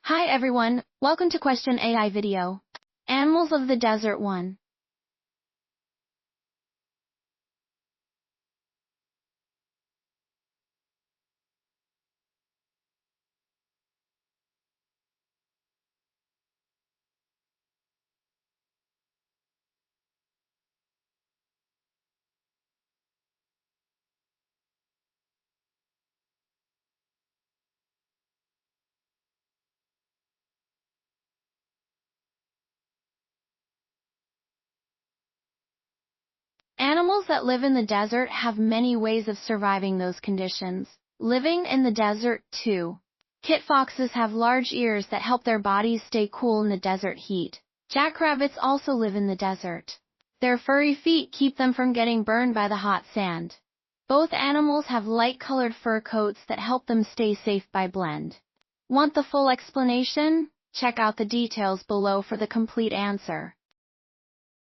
Hi everyone, welcome to Question AI video. Animals of the Desert 1. Animals that live in the desert have many ways of surviving those conditions. Living in the Desert2 Kit, foxes have large ears that help their bodies stay cool in the desert heat. Jackrabbits also live in the desert. Their furry feet keep them from getting burned by the hot sand. Both animals have light-colored fur coats that help them stay safe by blend. Want the full explanation? Check out the details below for the complete answer.